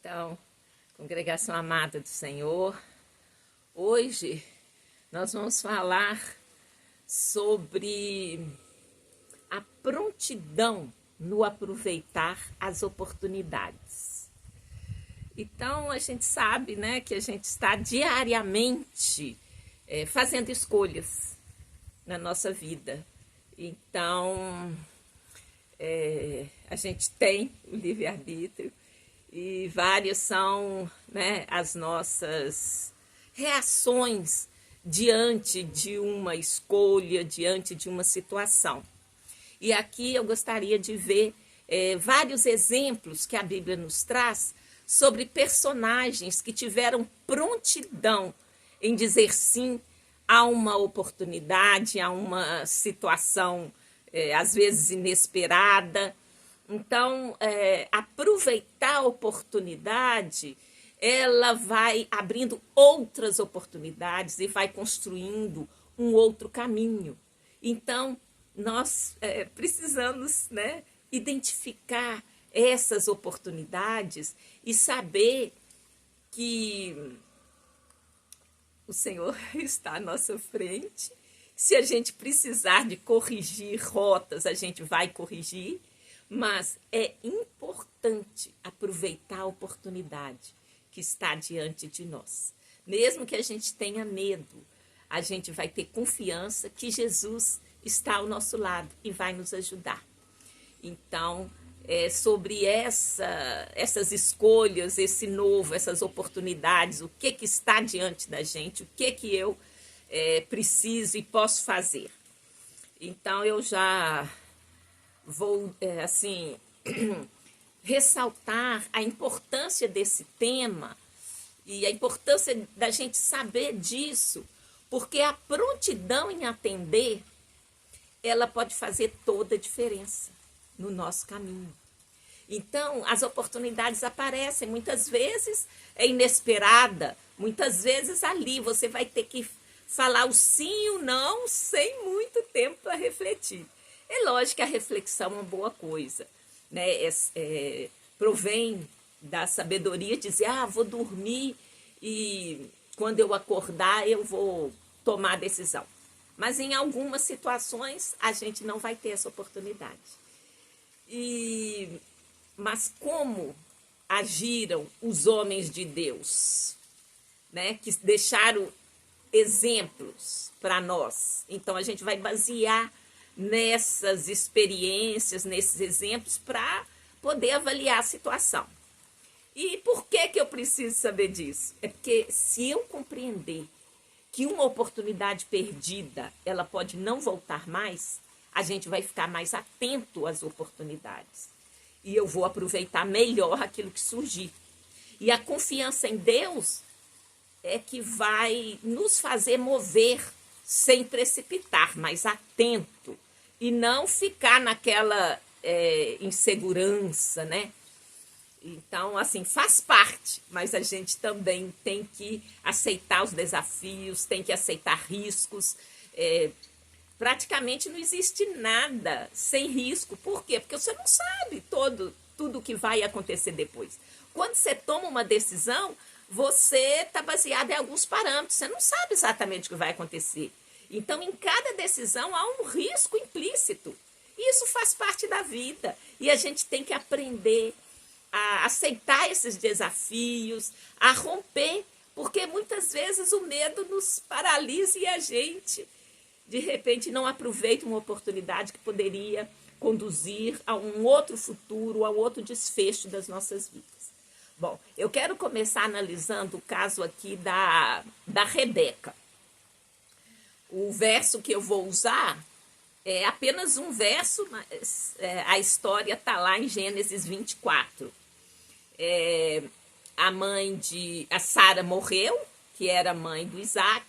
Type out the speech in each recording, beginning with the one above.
Então, congregação amada do Senhor, hoje nós vamos falar sobre a prontidão no aproveitar as oportunidades. Então, a gente sabe, né, que a gente está diariamente fazendo escolhas na nossa vida. Então, a gente tem o livre-arbítrio e várias são, né, as nossas reações diante de uma escolha, diante de uma situação. E aqui eu gostaria de ver vários exemplos que a Bíblia nos traz sobre personagens que tiveram prontidão em dizer sim a uma oportunidade, a uma situação às vezes inesperada. Então, aproveitar a oportunidade, ela vai abrindo outras oportunidades e vai construindo um outro caminho. Então, nós precisamos, né, identificar essas oportunidades e saber que o Senhor está à nossa frente. Se a gente precisar de corrigir rotas, a gente vai corrigir, mas é importante aproveitar a oportunidade que está diante de nós. Mesmo que a gente tenha medo, a gente vai ter confiança que Jesus está ao nosso lado e vai nos ajudar. Então, sobre essas escolhas, esse novo, essas oportunidades, o que está diante da gente, o que eu preciso e posso fazer. Então, eu já vou, ressaltar a importância desse tema e a importância da gente saber disso, porque a prontidão em atender, ela pode fazer toda a diferença no nosso caminho. Então, as oportunidades aparecem, muitas vezes é inesperada, muitas vezes ali você vai ter que falar o sim e o não sem muito tempo para refletir. É lógico que a reflexão é uma boa coisa, né? Provém da sabedoria de dizer, vou dormir e quando eu acordar eu vou tomar a decisão. Mas em algumas situações a gente não vai ter essa oportunidade. Mas como agiram os homens de Deus, né? Que deixaram exemplos para nós. Então a gente vai basear nessas experiências, nesses exemplos, para poder avaliar a situação. E por que eu preciso saber disso? É porque se eu compreender que uma oportunidade perdida, ela pode não voltar mais, a gente vai ficar mais atento às oportunidades. E eu vou aproveitar melhor aquilo que surgir. E a confiança em Deus é que vai nos fazer mover sem precipitar, mas atento. E não ficar naquela insegurança, né? Então, assim, faz parte, mas a gente também tem que aceitar os desafios, tem que aceitar riscos. Praticamente não existe nada sem risco. Por quê? Porque você não sabe tudo o que vai acontecer depois. Quando você toma uma decisão, você está baseado em alguns parâmetros, você não sabe exatamente o que vai acontecer. Então, em cada decisão há um risco implícito. Isso faz parte da vida. E a gente tem que aprender a aceitar esses desafios, a romper, porque muitas vezes o medo nos paralisa e a gente, de repente, não aproveita uma oportunidade que poderia conduzir a um outro futuro, a um outro desfecho das nossas vidas. Bom, eu quero começar analisando o caso aqui da Rebeca. O verso que eu vou usar é apenas um verso, mas a história está lá em Gênesis 24. A Sara morreu, que era mãe do Isaac,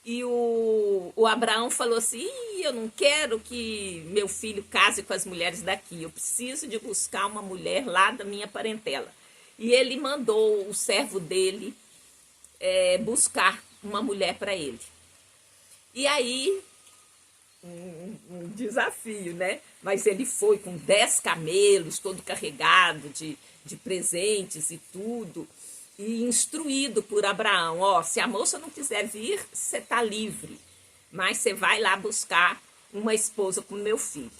e o Abraão falou assim, eu não quero que meu filho case com as mulheres daqui, eu preciso de buscar uma mulher lá da minha parentela. E ele mandou o servo dele buscar uma mulher para ele. E aí um desafio, né? Mas ele foi com 10 camelos, todo carregado de presentes e tudo, e instruído por Abraão: ó, se a moça não quiser vir, você está livre, mas você vai lá buscar uma esposa para o meu filho.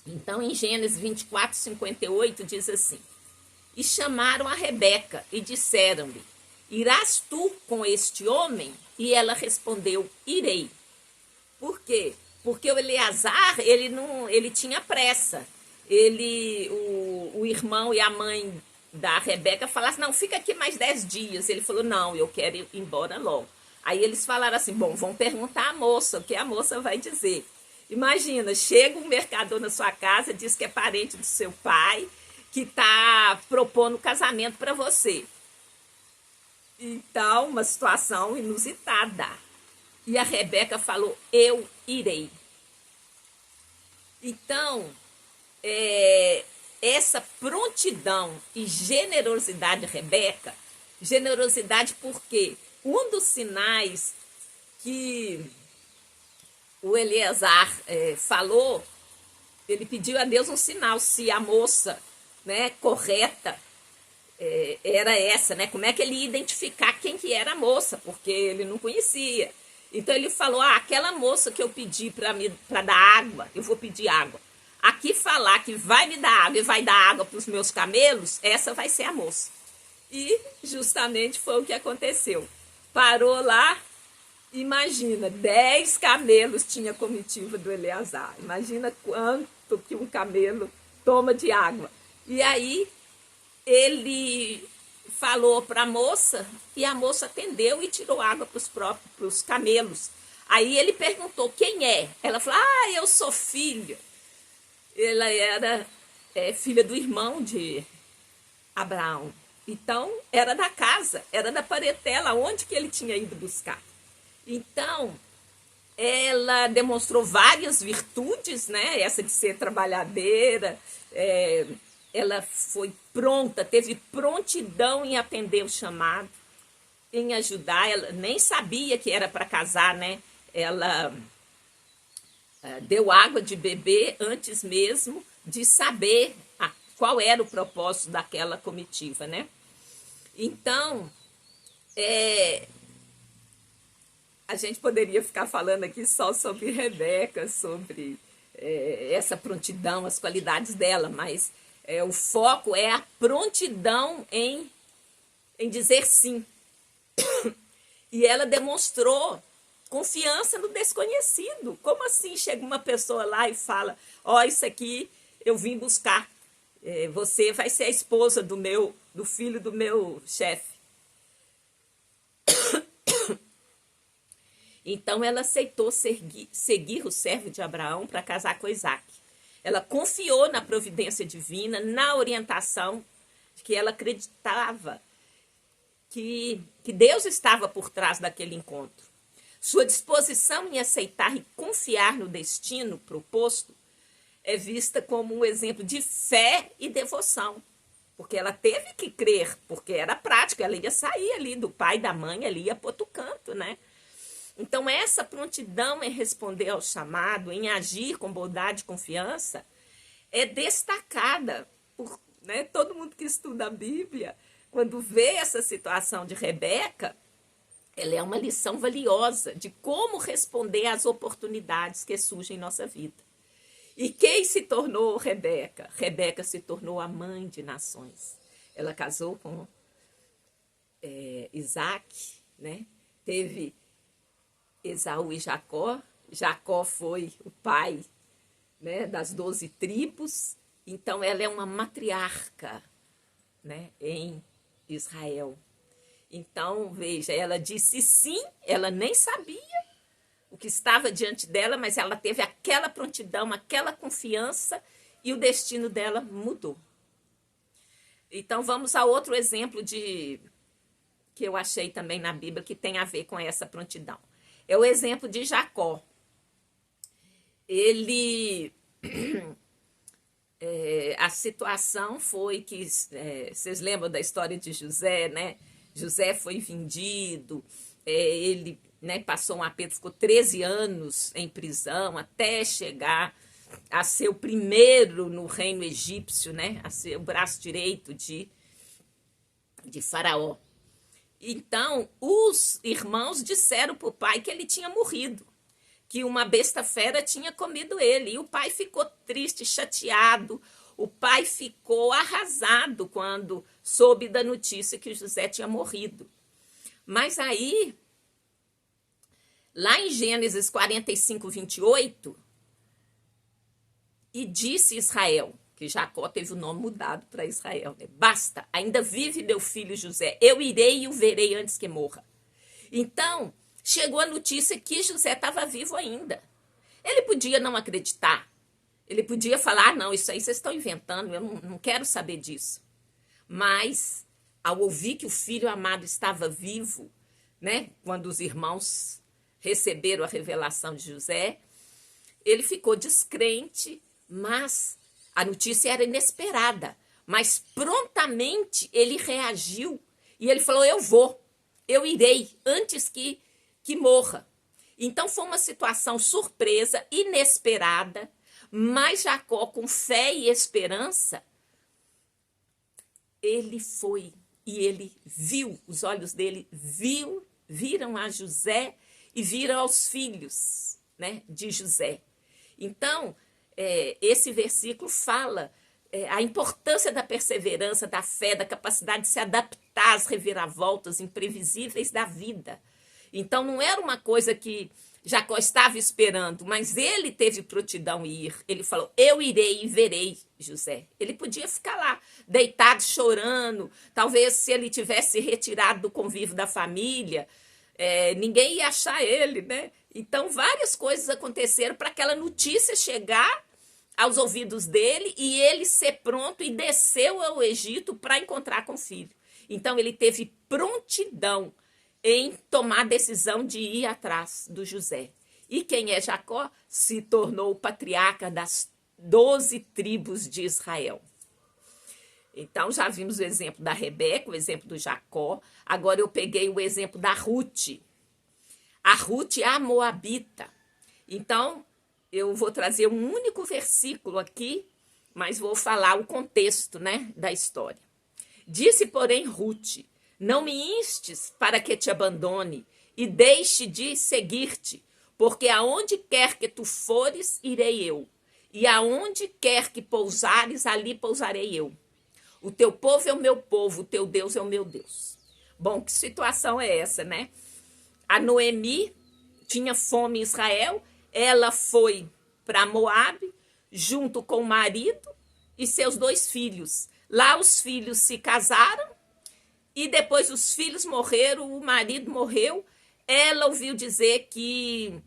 Então, em Gênesis 24, 58, diz assim: e chamaram a Rebeca e disseram-lhe: irás tu com este homem? E ela respondeu: irei. Por quê? Porque o Eleazar, ele tinha pressa. O irmão e a mãe da Rebeca falaram: não, fica aqui mais 10 dias. Ele falou: não, eu quero ir embora logo. Aí eles falaram assim: bom, vão perguntar à moça, o que a moça vai dizer. Imagina, chega um mercador na sua casa, diz que é parente do seu pai, que está propondo casamento para você. Então, uma situação inusitada. E a Rebeca falou: eu irei. Então, essa prontidão e generosidade de Rebeca, generosidade porque um dos sinais que o Eleazar falou, ele pediu a Deus um sinal, se a moça, né, correta era essa, né? Como é que ele ia identificar quem que era a moça, porque ele não conhecia. Então ele falou: aquela moça que eu pedi para dar água, eu vou pedir água. Aqui falar que vai me dar água e vai dar água para os meus camelos, essa vai ser a moça. E justamente foi o que aconteceu. Parou lá, imagina, 10 camelos tinha a comitiva do Eleazar. Imagina quanto que um camelo toma de água. E aí ele falou para a moça e a moça atendeu e tirou água para os camelos. Aí ele perguntou: quem é? Ela falou: eu sou filha. Ela era filha do irmão de Abraão. Então, era da casa, era da parentela, onde que ele tinha ido buscar. Então, ela demonstrou várias virtudes, né? Essa de ser trabalhadeira, ela foi pronta, teve prontidão em atender o chamado, em ajudar. Ela nem sabia que era para casar, né? Ela deu água de beber antes mesmo de saber qual era o propósito daquela comitiva, né? Então, a gente poderia ficar falando aqui só sobre Rebeca, sobre essa prontidão, as qualidades dela, mas o foco é a prontidão em dizer sim. E ela demonstrou confiança no desconhecido. Como assim chega uma pessoa lá e fala: isso aqui eu vim buscar, você vai ser a esposa do filho do meu chefe. Então ela aceitou seguir o servo de Abraão para casar com Isaac. Ela confiou na providência divina, na orientação de que ela acreditava que Deus estava por trás daquele encontro. Sua disposição em aceitar e confiar no destino proposto é vista como um exemplo de fé e devoção. Porque ela teve que crer, porque era prática, ela ia sair ali do pai e da mãe, ela ia para outro canto, né? Então, essa prontidão em responder ao chamado, em agir com bondade e confiança, é destacada por todo mundo que estuda a Bíblia. Quando vê essa situação de Rebeca, ela é uma lição valiosa de como responder às oportunidades que surgem em nossa vida. E quem se tornou Rebeca? Rebeca se tornou a mãe de nações. Ela casou com Isaac, né? Teve Esaú e Jacó. Jacó foi o pai, né, das 12 tribos. Então, ela é uma matriarca, né, em Israel. Então, veja, ela disse sim, ela nem sabia o que estava diante dela, mas ela teve aquela prontidão, aquela confiança e o destino dela mudou. Então, vamos a outro exemplo que eu achei também na Bíblia que tem a ver com essa prontidão. É o exemplo de Jacó. Ele... a situação foi que... vocês lembram da história de José, né? José foi vendido, ele né? Passou um aperto, ficou 13 anos em prisão até chegar a ser o primeiro no reino egípcio, né? A ser o braço direito de Faraó. Então, os irmãos disseram para o pai que ele tinha morrido, que uma besta fera tinha comido ele. E o pai ficou triste, chateado. O pai ficou arrasado quando soube da notícia que José tinha morrido. Mas aí, lá em Gênesis 45, 28, e disse Israel, que Jacó teve o nome mudado para Israel, né? Basta, ainda vive meu filho José, eu irei e o verei antes que morra. Então, chegou a notícia que José estava vivo ainda. Ele podia não acreditar, ele podia falar, ah, não, isso aí vocês estão inventando, eu não quero saber disso. Mas, ao ouvir que o filho amado estava vivo, né, quando os irmãos receberam a revelação de José, ele ficou descrente, mas a notícia era inesperada. Mas prontamente ele reagiu e ele falou, eu irei antes que morra. Então foi uma situação surpresa, inesperada, mas Jacó, com fé e esperança, ele foi e ele viu, os olhos dele viram a José e viram aos filhos, né, de José. Então, esse versículo fala a importância da perseverança, da fé, da capacidade de se adaptar às reviravoltas imprevisíveis da vida. Então, não era uma coisa que Jacó estava esperando, mas ele teve prontidão em ir. Ele falou, eu irei e verei José. Ele podia ficar lá, deitado, chorando. Talvez se ele tivesse retirado do convívio da família, ninguém ia achar ele, né? Então, várias coisas aconteceram para aquela notícia chegar aos ouvidos dele e ele ser pronto e desceu ao Egito para encontrar com o filho. Então, ele teve prontidão em tomar a decisão de ir atrás do José. E quem é Jacó? Se tornou o patriarca das 12 tribos de Israel. Então, já vimos o exemplo da Rebeca, o exemplo do Jacó. Agora eu peguei o exemplo da Ruth. A Ruth é a Moabita. Então, eu vou trazer um único versículo aqui, mas vou falar o contexto, né, da história. Disse, porém, Ruth, não me instes para que te abandone e deixe de seguir-te, porque aonde quer que tu fores, irei eu, e aonde quer que pousares, ali pousarei eu. O teu povo é o meu povo, o teu Deus é o meu Deus. Bom, que situação é essa, né? A Noemi tinha fome em Israel, ela foi para Moabe, junto com o marido e seus 2 filhos. Lá os filhos se casaram, e depois os filhos morreram, o marido morreu. Ela ouviu dizer que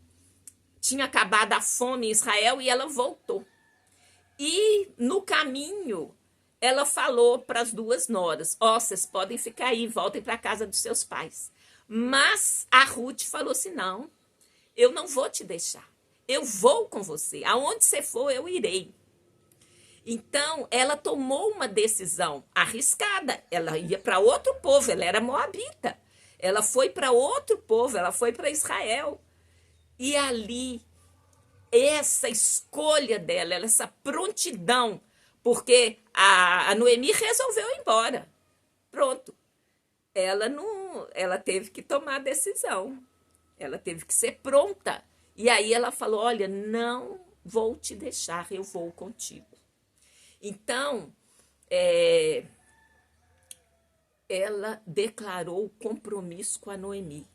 tinha acabado a fome em Israel e ela voltou. E no caminho, ela falou para as 2 noras, vocês podem ficar aí, voltem para a casa dos seus pais. Mas a Ruth falou assim, não, eu não vou te deixar, eu vou com você, aonde você for eu irei. Então, ela tomou uma decisão arriscada. Ela ia para outro povo, ela era moabita. Ela foi para outro povo, ela foi para Israel. E ali, essa escolha dela, essa prontidão, porque a Noemi resolveu ir embora. Pronto. Ela teve que tomar a decisão. Ela teve que ser pronta. E aí ela falou, olha, não vou te deixar, eu vou contigo. Então, ela declarou compromisso com a Noemi.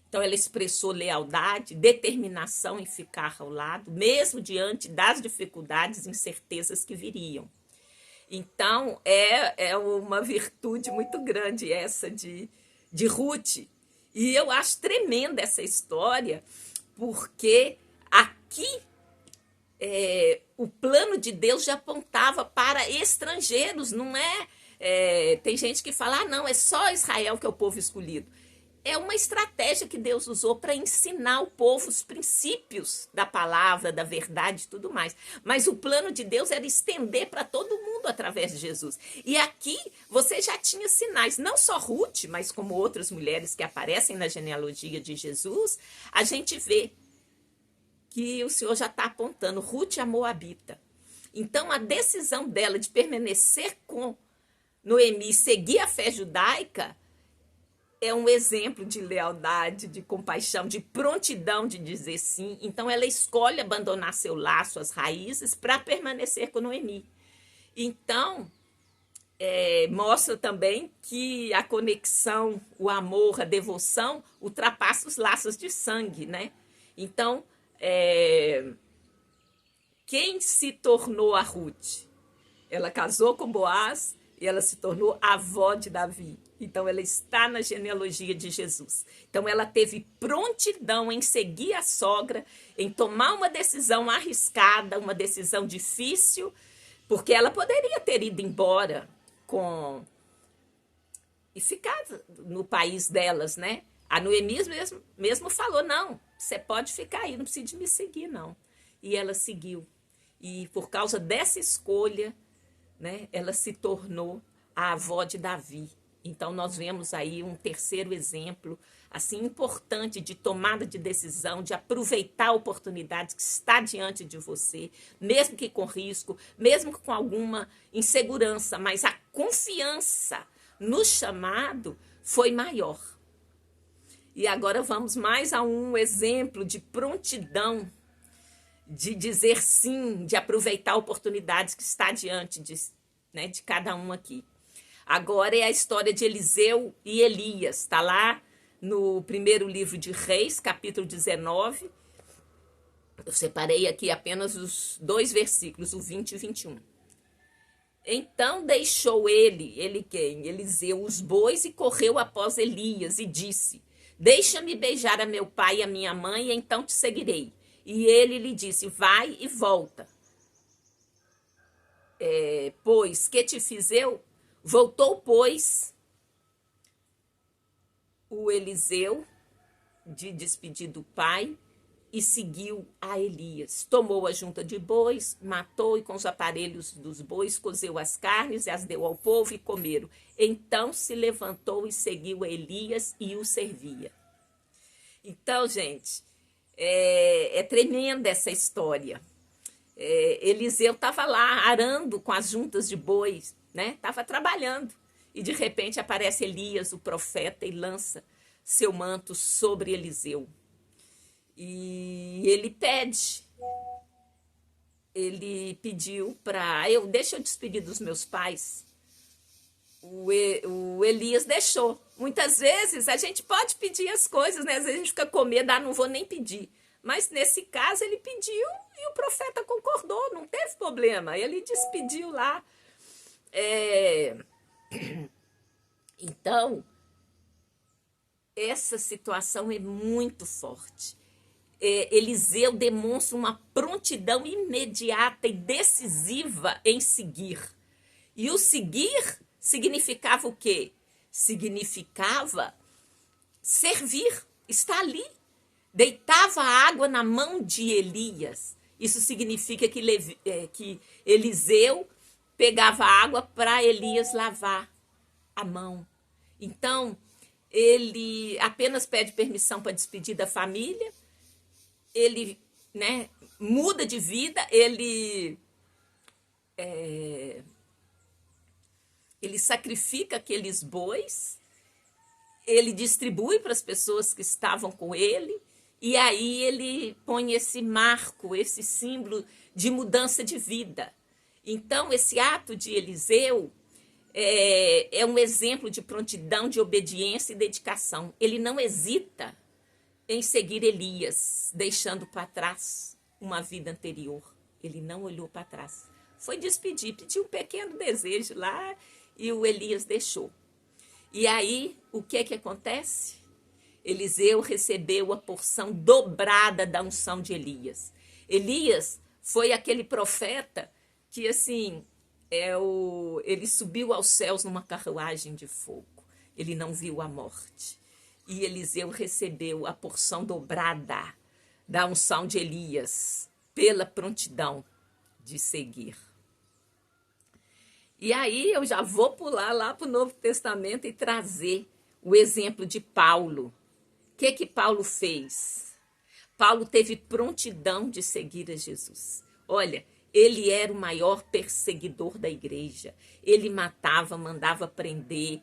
Então, ela expressou lealdade, determinação em ficar ao lado, mesmo diante das dificuldades e incertezas que viriam. Então, é uma virtude muito grande essa de Ruth. E eu acho tremenda essa história, porque aqui o plano de Deus já apontava para estrangeiros, não é? Tem gente que fala, não, é só Israel que é o povo escolhido. é uma estratégia que Deus usou para ensinar o povo os princípios da palavra, da verdade e tudo mais. Mas o plano de Deus era estender para todo mundo através de Jesus. E aqui você já tinha sinais, não só Ruth, mas como outras mulheres que aparecem na genealogia de Jesus, a gente vê que o Senhor já está apontando. Ruth a Moabita. Então a decisão dela de permanecer com Noemi, seguir a fé judaica, é um exemplo de lealdade, de compaixão, de prontidão de dizer sim. Então ela escolhe abandonar seu laço, suas raízes, para permanecer com Noemi. Então, mostra também que a conexão, o amor, a devoção ultrapassa os laços de sangue, né? Então, quem se tornou a Ruth? Ela casou com Boaz e ela se tornou avó de Davi. Então, ela está na genealogia de Jesus. Então, ela teve prontidão em seguir a sogra, em tomar uma decisão arriscada, uma decisão difícil, porque ela poderia ter ido embora e ficar no país delas, né? A Noemi mesmo falou, não, você pode ficar aí, não precisa de me seguir, não. E ela seguiu. E por causa dessa escolha, né, ela se tornou a avó de Davi. Então, nós vemos aí um terceiro exemplo, assim, importante de tomada de decisão, de aproveitar a oportunidade que está diante de você, mesmo que com risco, mesmo com alguma insegurança, mas a confiança no chamado foi maior. E agora vamos mais a um exemplo de prontidão, de dizer sim, de aproveitar oportunidades que está diante de cada um aqui. Agora é a história de Eliseu e Elias, está lá no primeiro livro de Reis, capítulo 19. Eu separei aqui apenas os 2 versículos, o 20 e 21. Então deixou ele quem? Eliseu, os bois e correu após Elias e disse, deixa-me beijar a meu pai e a minha mãe, e então te seguirei. E ele lhe disse, vai e volta. Pois que te fiz eu? Voltou, pois, o Eliseu de despedir do pai e seguiu a Elias. Tomou a junta de bois, matou e com os aparelhos dos bois cozeu as carnes e as deu ao povo e comeram. Então se levantou e seguiu a Elias e o servia. Então, gente, é tremenda essa história. Eliseu estava lá arando com as juntas de bois, né? Estava trabalhando e de repente aparece Elias, o profeta, e lança seu manto sobre Eliseu. E ele pediu para, deixa eu despedir dos meus pais. O Elias deixou. Muitas vezes a gente pode pedir as coisas, né? Às vezes a gente fica com medo, não vou nem pedir. Mas nesse caso ele pediu e o profeta concordou, não teve problema. Ele despediu lá. Então, essa situação é muito forte. Eliseu demonstra uma prontidão imediata e decisiva em seguir. E o seguir significava o quê? Significava servir, estar ali. Deitava a água na mão de Elias. Isso significa que Eliseu pegava água para Elias lavar a mão. Então, ele apenas pede permissão para despedir da família, ele, né, muda de vida, ele sacrifica aqueles bois, ele distribui para as pessoas que estavam com ele, e aí ele põe esse marco, esse símbolo de mudança de vida. Então, esse ato de Eliseu é um exemplo de prontidão, de obediência e dedicação. Ele não hesita em seguir Elias, deixando para trás uma vida anterior. Ele não olhou para trás. Foi despedir, pediu um pequeno desejo lá e o Elias deixou. E aí, o que acontece? Eliseu recebeu a porção dobrada da unção de Elias. Elias foi aquele profeta que, assim, ele subiu aos céus numa carruagem de fogo. Ele não viu a morte. e Eliseu recebeu a porção dobrada da unção de Elias pela prontidão de seguir. E aí eu já vou pular lá para o Novo Testamento e trazer o exemplo de Paulo. O que Paulo fez? Paulo teve prontidão de seguir a Jesus. Olha, ele era o maior perseguidor da igreja. Ele matava, mandava prender.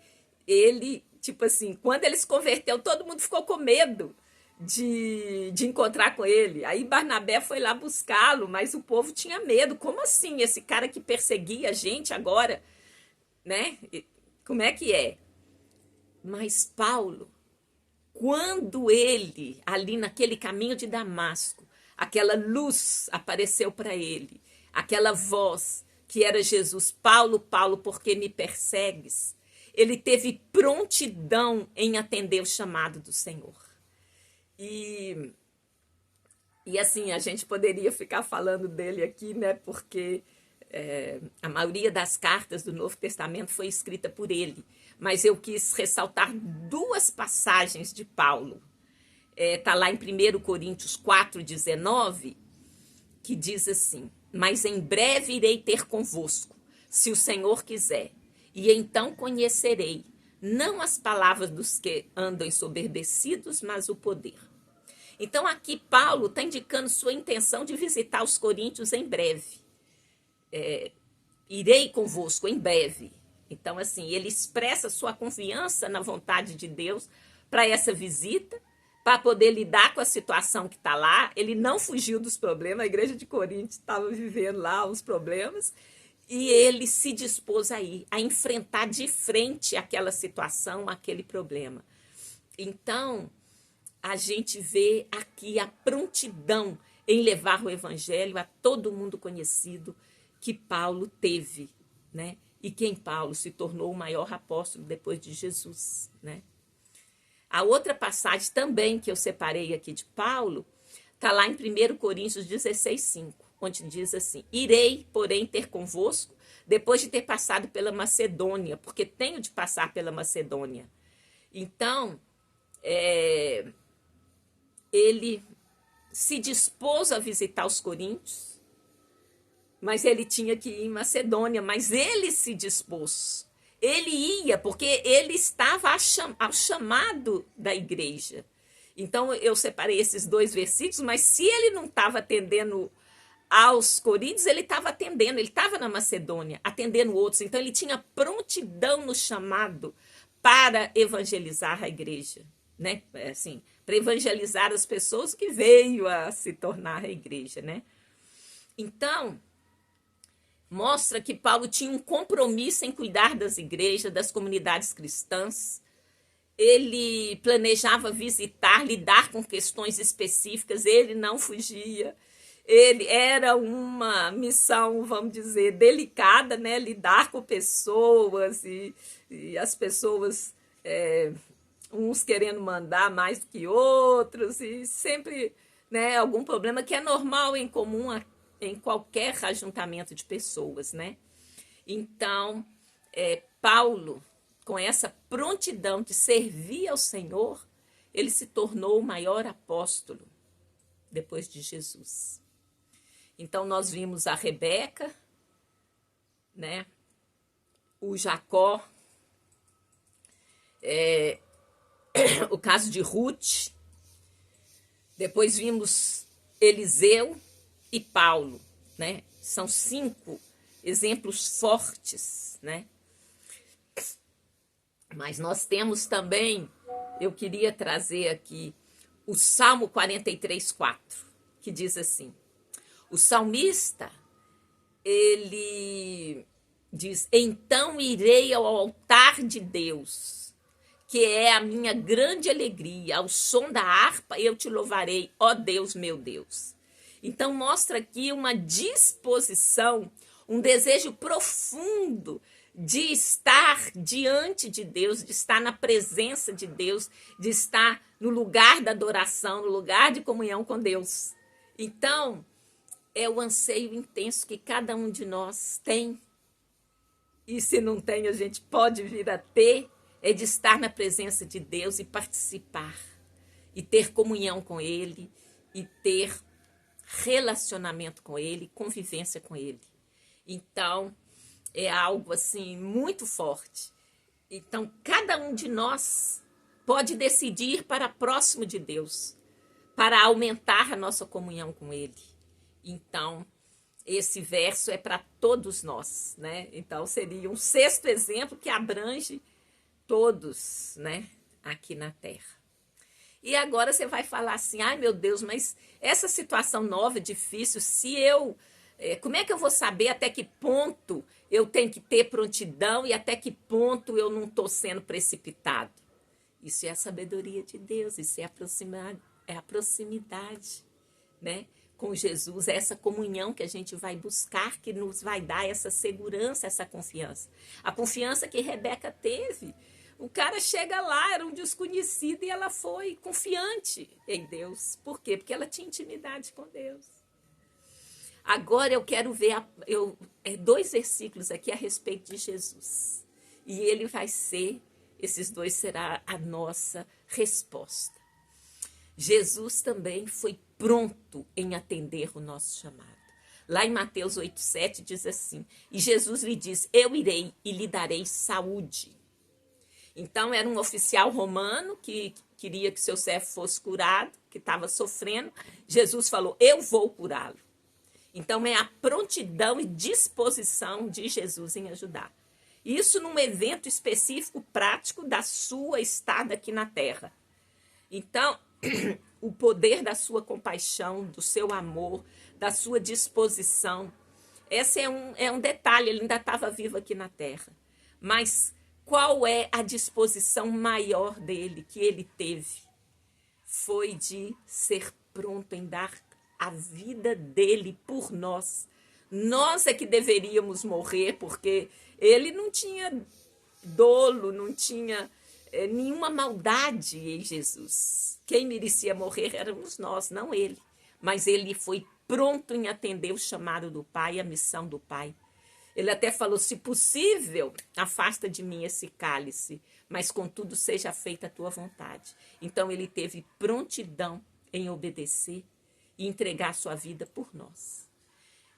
Ele, tipo assim, quando ele se converteu, todo mundo ficou com medo de encontrar com ele. Aí Barnabé foi lá buscá-lo, mas o povo tinha medo. Como assim? Esse cara que perseguia a gente agora, né? Como é que é? Mas Paulo, quando ele, ali naquele caminho de Damasco, aquela luz apareceu para ele, aquela voz que era Jesus: Paulo, Paulo, por que me persegues? Ele teve prontidão em atender o chamado do Senhor. E assim, a gente poderia ficar falando dele aqui, né? Porque a maioria das cartas do Novo Testamento foi escrita por ele. Mas eu quis ressaltar duas passagens de Paulo. Está lá em 1 Coríntios 4,19, que diz assim: mas em breve irei ter convosco, se o Senhor quiser, e então conhecerei, não as palavras dos que andam ensoberbecidos, mas o poder. Então aqui Paulo está indicando sua intenção de visitar os coríntios em breve. Irei convosco em breve. Então assim, ele expressa sua confiança na vontade de Deus para essa visita, para poder lidar com a situação que está lá. Ele não fugiu dos problemas, a igreja de Corinto estava vivendo lá os problemas, e ele se dispôs a ir, a enfrentar de frente aquela situação, aquele problema. Então, a gente vê aqui a prontidão em levar o evangelho a todo mundo conhecido que Paulo teve, né? E quem Paulo se tornou o maior apóstolo depois de Jesus, né? A outra passagem também que eu separei aqui de Paulo está lá em 1 Coríntios 16:5, onde diz assim: irei, porém, ter convosco depois de ter passado pela Macedônia, porque tenho de passar pela Macedônia. Então, ele se dispôs a visitar os coríntios, mas ele tinha que ir em Macedônia, mas ele se dispôs. Ele ia porque ele estava ao chamado da igreja. Então, eu separei esses dois versículos, mas se ele não estava atendendo aos coríntios, ele estava atendendo, ele estava na Macedônia, atendendo outros. Então, ele tinha prontidão no chamado para evangelizar a igreja, né? Assim, para evangelizar as pessoas que veio a se tornar a igreja, né? Então, mostra que Paulo tinha um compromisso em cuidar das igrejas, das comunidades cristãs. Ele planejava visitar, lidar com questões específicas, ele não fugia. Ele era uma missão, vamos dizer, delicada, né? Lidar com pessoas e as pessoas, uns querendo mandar mais do que outros, e sempre, né, algum problema que é normal em comum em qualquer ajuntamento de pessoas, né? Então, Paulo, com essa prontidão de servir ao Senhor, ele se tornou o maior apóstolo depois de Jesus. Então, nós vimos a Rebeca, né? O Jacó, o caso de Ruth. Depois vimos Eliseu e Paulo, né? São 5 exemplos fortes, né? Mas nós temos também, eu queria trazer aqui o Salmo 43:4, que diz assim: o salmista, ele diz: então irei ao altar de Deus, que é a minha grande alegria, ao som da harpa eu te louvarei, ó Deus, meu Deus. Então mostra aqui uma disposição, um desejo profundo de estar diante de Deus, de estar na presença de Deus, de estar no lugar da adoração, no lugar de comunhão com Deus. Então, é o anseio intenso que cada um de nós tem, e se não tem, a gente pode vir a ter, é de estar na presença de Deus e participar, e ter comunhão com Ele, e ter relacionamento com Ele, convivência com Ele. Então, é algo assim muito forte. Então, cada um de nós pode decidir para próximo de Deus, para aumentar a nossa comunhão com Ele. Então, esse verso é para todos nós, né? Então, seria um sexto exemplo que abrange todos, né, aqui na Terra. E agora você vai falar assim, ai meu Deus, mas essa situação nova, difícil, como é que eu vou saber até que ponto eu tenho que ter prontidão e até que ponto eu não estou sendo precipitado? Isso é a sabedoria de Deus, isso é a proximidade, né, com Jesus, é essa comunhão que a gente vai buscar, que nos vai dar essa segurança, essa confiança. A confiança que Rebeca teve. O cara chega lá, era um desconhecido, e ela foi confiante em Deus. Por quê? Porque ela tinha intimidade com Deus. Agora eu quero ver 2 versículos aqui a respeito de Jesus. E ele vai ser, esses 2 será a nossa resposta. Jesus também foi pronto em atender o nosso chamado. Lá em Mateus 8,7 diz assim, e Jesus lhe diz, eu irei e lhe darei saúde. Então, era um oficial romano que queria que seu servo fosse curado, que estava sofrendo. Jesus falou, eu vou curá-lo. Então, é a prontidão e disposição de Jesus em ajudar. Isso num evento específico, prático, da sua estada aqui na Terra. Então, o poder da sua compaixão, do seu amor, da sua disposição. Esse é um detalhe, ele ainda estava vivo aqui na Terra. Mas qual é a disposição maior dele, que ele teve? Foi de ser pronto em dar a vida dele por nós. Nós é que deveríamos morrer, porque ele não tinha dolo, não tinha nenhuma maldade em Jesus. Quem merecia morrer éramos nós, não ele. Mas ele foi pronto em atender o chamado do Pai, a missão do Pai. Ele até falou, se possível, afasta de mim esse cálice, mas contudo seja feita a tua vontade. Então ele teve prontidão em obedecer e entregar sua vida por nós.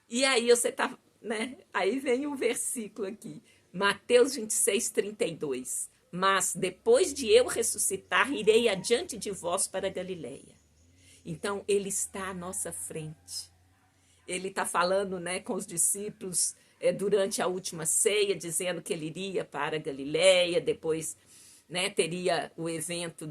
E aí você tá, né? Aí vem o versículo aqui, Mateus 26:32. Mas depois de eu ressuscitar, irei adiante de vós para a Galileia. Então ele está à nossa frente. Ele está falando, né, com os discípulos durante a última ceia, dizendo que ele iria para a Galileia, depois, né, teria o evento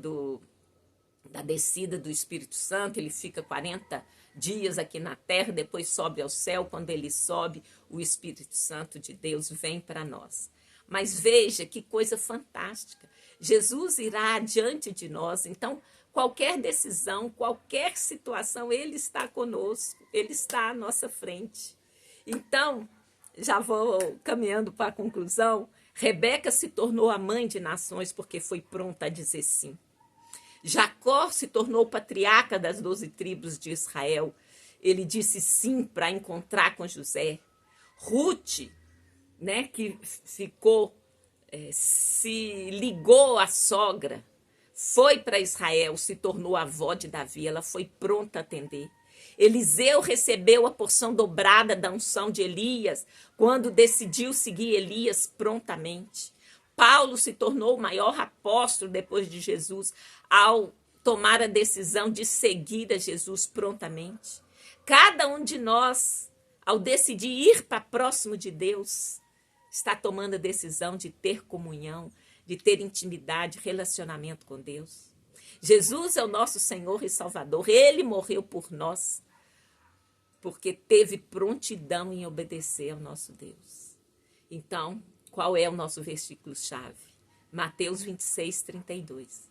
da descida do Espírito Santo, ele fica 40 dias aqui na terra, depois sobe ao céu. Quando ele sobe, o Espírito Santo de Deus vem para nós. Mas veja que coisa fantástica, Jesus irá adiante de nós, então qualquer decisão, qualquer situação, ele está conosco, ele está à nossa frente. Então, já vou caminhando para a conclusão, Rebeca se tornou a mãe de nações porque foi pronta a dizer sim. Jacó se tornou patriarca das 12 tribos de Israel. Ele disse sim para encontrar com José. Ruth, né, que se ligou à sogra, foi para Israel, se tornou avó de Davi, ela foi pronta a atender. Eliseu recebeu a porção dobrada da unção de Elias quando decidiu seguir Elias prontamente. Paulo se tornou o maior apóstolo depois de Jesus ao tomar a decisão de seguir a Jesus prontamente. Cada um de nós, ao decidir ir para próximo de Deus, está tomando a decisão de ter comunhão, de ter intimidade, relacionamento com Deus. Jesus é o nosso Senhor e Salvador. Ele morreu por nós, porque teve prontidão em obedecer ao nosso Deus. Então, qual é o nosso versículo-chave? Mateus 26:32.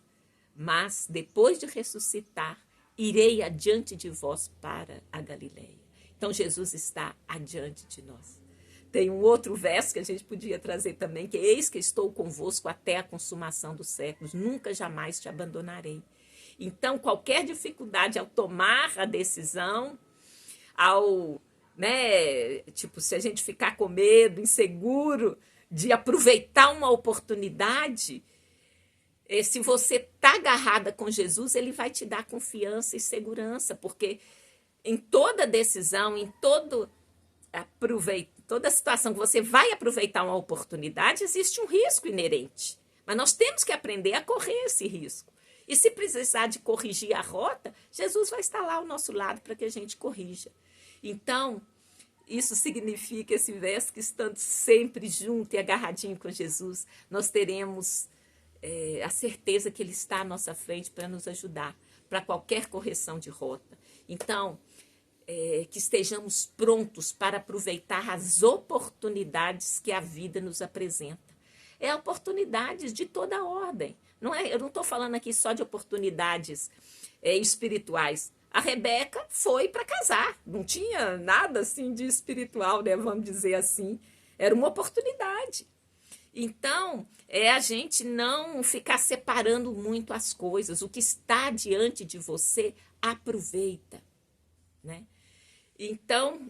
Mas, depois de ressuscitar, irei adiante de vós para a Galileia. Então, Jesus está adiante de nós. Tem um outro verso que a gente podia trazer também, que é, eis que estou convosco até a consumação dos séculos, nunca jamais te abandonarei. Então, qualquer dificuldade ao tomar a decisão, se a gente ficar com medo, inseguro de aproveitar uma oportunidade, Se você está agarrada com Jesus, ele vai te dar confiança e segurança, porque em toda decisão, em toda situação que você vai aproveitar uma oportunidade, existe um risco inerente. Mas nós temos que aprender a correr esse risco. E se precisar de corrigir a rota, Jesus vai estar lá ao nosso lado para que a gente corrija. Então, isso significa, esse verso, que estando sempre junto e agarradinho com Jesus, nós teremos a certeza que Ele está à nossa frente para nos ajudar, para qualquer correção de rota. Então, que estejamos prontos para aproveitar as oportunidades que a vida nos apresenta. Oportunidades de toda ordem. Eu não estou falando aqui só de oportunidades espirituais. A Rebeca foi para casar, não tinha nada assim de espiritual, né? Vamos dizer assim. Era uma oportunidade. Então, a gente não ficar separando muito as coisas. O que está diante de você, aproveita, né? Então,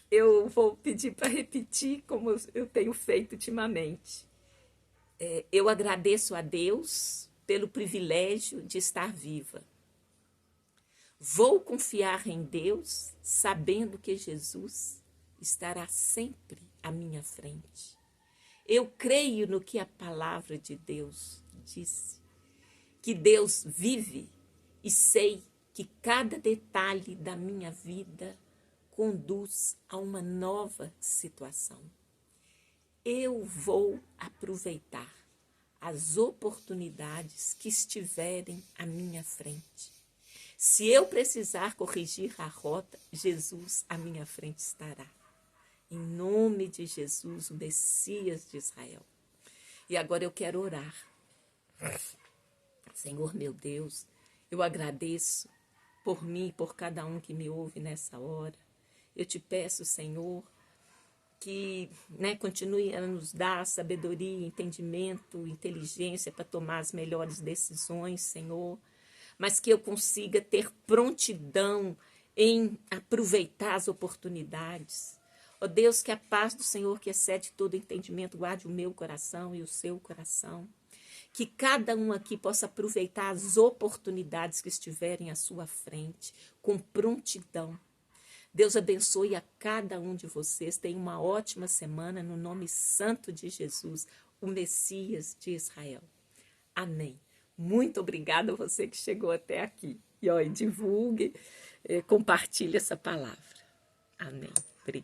eu vou pedir para repetir como eu tenho feito ultimamente. Eu agradeço a Deus pelo privilégio de estar viva. Vou confiar em Deus, sabendo que Jesus estará sempre à minha frente. Eu creio no que a palavra de Deus disse, que Deus vive, e sei que cada detalhe da minha vida conduz a uma nova situação. Eu vou aproveitar as oportunidades que estiverem à minha frente. Se eu precisar corrigir a rota, Jesus à minha frente estará. Em nome de Jesus, o Messias de Israel. E agora eu quero orar. Senhor meu Deus, eu agradeço por mim e por cada um que me ouve nessa hora. Eu te peço, Senhor, que continue a nos dar sabedoria, entendimento, inteligência para tomar as melhores decisões, Senhor. Mas que eu consiga ter prontidão em aproveitar as oportunidades. Ó Deus, que a paz do Senhor, que excede todo entendimento, guarde o meu coração e o seu coração. Que cada um aqui possa aproveitar as oportunidades que estiverem à sua frente, com prontidão. Deus abençoe a cada um de vocês. Tenha uma ótima semana no nome santo de Jesus, o Messias de Israel. Amém. Muito obrigada a você que chegou até aqui. E divulgue, compartilhe essa palavra. Amém.